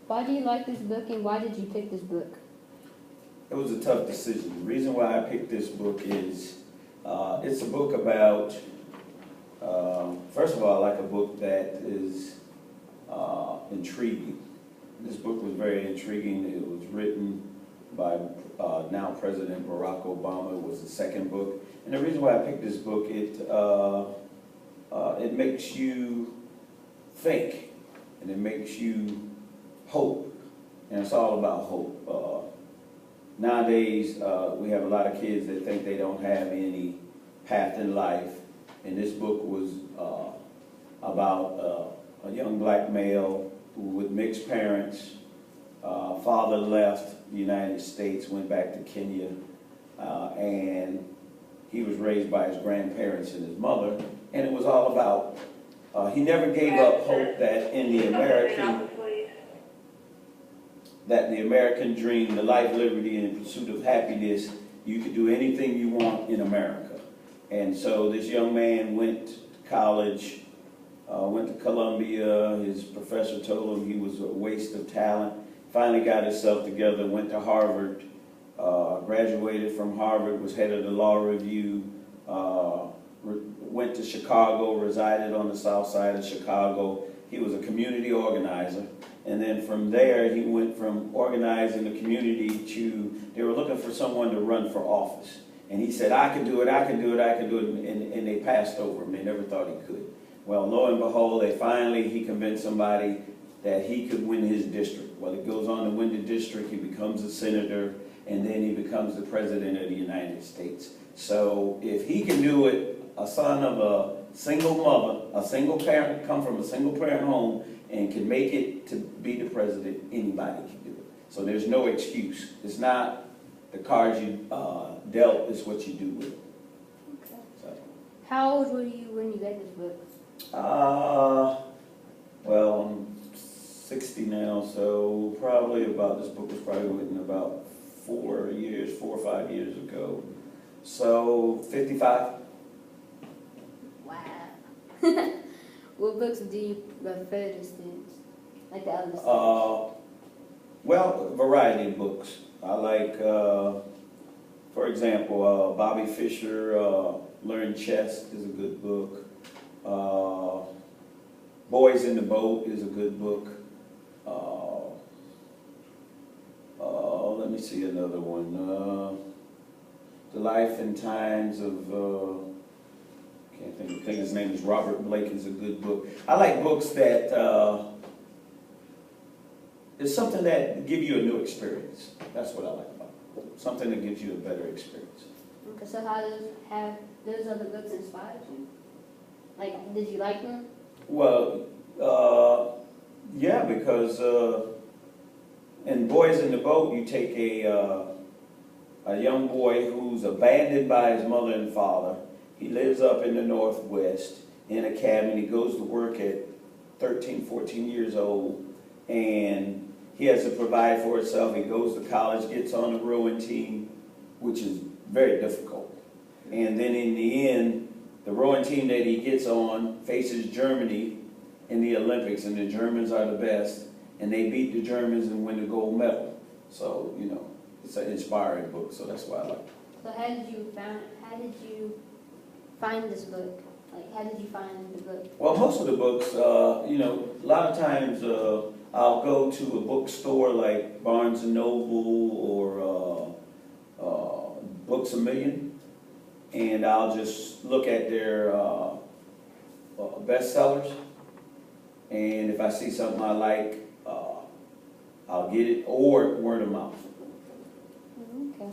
Why do you like this book, and why did you pick this book? It was a tough decision. The reason why I picked this book is it's a book about, first of all, I like a book that is intriguing. This book was very intriguing. It was written by now President Barack Obama. It was the second book. And the reason why I picked this book, it makes you think, and it makes you hope. And it's all about hope. Nowadays, we have a lot of kids that think they don't have any path in life. And this book was about a young black male with mixed parents. Father left the United States, went back to Kenya, and he was raised by his grandparents and his mother. And it was all about, he never gave up hope that in the American dream, the life, liberty, and pursuit of happiness, you could do anything you want in America. And so this young man went to college, went to Columbia. His professor told him he was a waste of talent. Finally got himself together, went to Harvard, graduated from Harvard, was head of the law review, went to Chicago, resided on the south side of Chicago. He was a community organizer. And then from there, he went from organizing the community to, they were looking for someone to run for office. And he said, I can do it, I can do it, I can do it. And they passed over him. They never thought he could. Well, lo and behold, he convinced somebody that he could win his district. Well, he goes on to win the district, he becomes a senator, and then he becomes the president of the United States. So if he can do it, a son of a single mother, a single parent, come from a single parent home, and can make it to be the president, anybody can do it. So there's no excuse. It's not the cards you dealt, it's what you do with it. Okay. So. How old were you when you got this book? Well, I'm 60 now, so probably about, this book was probably written about 4 or 5 years ago. So 55. Wow. What books do you refer to students? Like the other students? Well, a variety of books. I like, for example, Bobby Fischer, Learn Chess is a good book. Boys in the Boat is a good book. Let me see another one. The Life and Times of, can't think his name is Robert Blake is a good book. I like books that, it's something that give you a new experience. That's what I like about it. Something that gives you a better experience. Okay, so how have those other books inspired you? Like, did you like them? Well, yeah, because in Boys in the Boat, you take a young boy who's abandoned by his mother and father. He lives up in the Northwest in a cabin. He goes to work at 13, 14 years old, and he has to provide for himself. He goes to college, gets on the rowing team, which is very difficult. And then in the end, the rowing team that he gets on faces Germany in the Olympics, and the Germans are the best, and they beat the Germans and win the gold medal. So, you know, it's an inspiring book, so that's why I like it. So how did you find this book? Like, how did you find the book? Well, most of the books, you know, a lot of times I'll go to a bookstore like Barnes & Noble or Books A Million, and I'll just look at their bestsellers, and if I see something I like, I'll get it, or word of mouth. Okay.